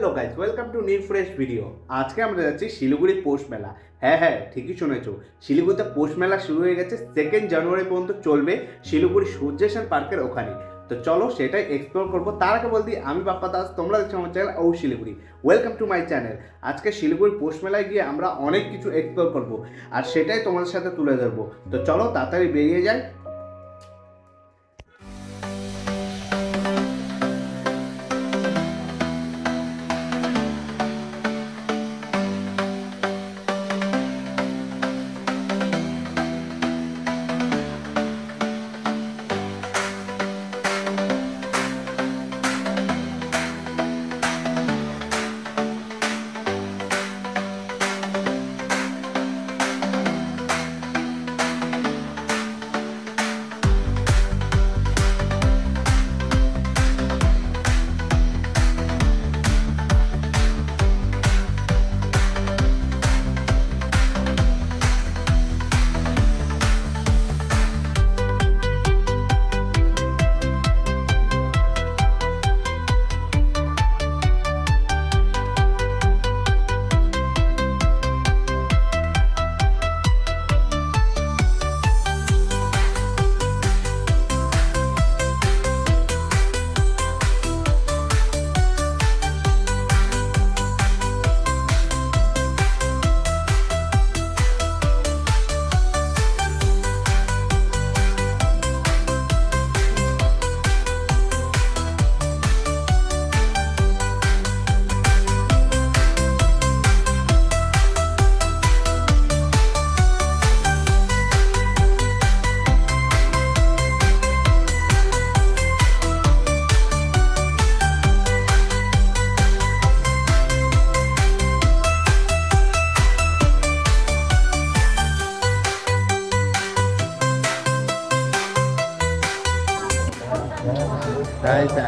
Hello guys welcome to new fresh video. আজকে আমরা যাচ্ছি শিলিগুড়ি পৌষ মেলা। হ্যাঁ ঠিকই শুনেছো, শিলিগুড়িতে পৌষ মেলা শুরু হয়ে গেছে। 2 জানুয়ারি পর্যন্ত চলবে শিলিগুড়ি সূর্যেশন পার্কের ওখানে। তো চলো সেটাই এক্সপ্লোর করবো। তার আগে বলতে আমি বাপ্পা দাস, তোমরা দেখছো আমার চ্যানেল ও Siliguri. Welcome to my channel. আজকে শিলিগুড়ি পৌষ মেলায় গিয়ে আমরা অনেক কিছু এক্সপ্লোর করবো আর সেটাই তোমাদের সাথে তুলে ধরবো। তো চলো তাড়াতাড়ি বেরিয়ে যাই।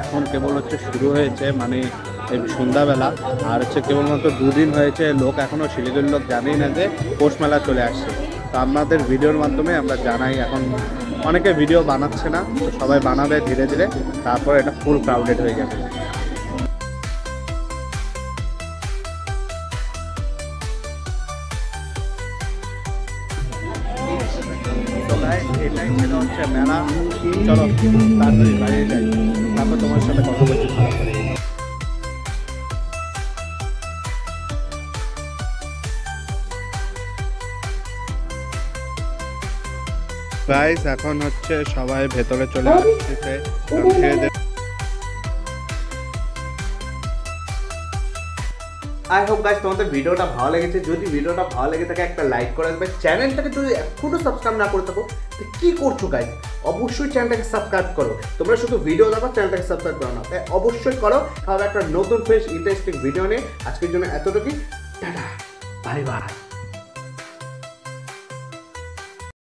এখন কেবল শুরু হয়েছে, মানে সন্ধ্যাবেলা, আর কেবলমাত্র 2 দিন হয়েছে। লোক এখনও শিলিগুড়ির লোক জানেই না যে পৌষ মেলা চলে আসছে। তো আপনাদের ভিডিওর মাধ্যমে আমরা জানাই। এখন অনেকে ভিডিও বানাচ্ছে না, তো সবাই বানাবে ধীরে ধীরে, তারপর এটা ফুল ক্রাউডেড হয়ে যাবে। এটাই ছিল মেলা। চলো তাড়াতাড়ি বাইরে যাই, তারপর তোমার সাথে কথা বলছি ভালো করে। গাইস এখন সবাই ভেতরে চলে আসছে। আই হোপ গাইস তোমাদের ভিডিওটা ভালো লেগেছে। যদি ভিডিওটা ভালো লেগে থাকে একটা লাইক করে দেবে। চ্যানেলটাকে যদি এখনো সাবস্ক্রাইব না করে থাকো তো কি করছো গাইস, অবশ্যই চ্যানেলটাকে সাবস্ক্রাইব করো। তোমরা শুধু ভিডিও দেখো, চ্যানেলটাকে সাবস্ক্রাইব করো না, তাই অবশ্যই করো। তাহলে একটা নতুন ফ্রেশ ইন্টারেস্টিং ভিডিও নিয়ে আজকের জন্য এতটুকুই। Tata, bye bye.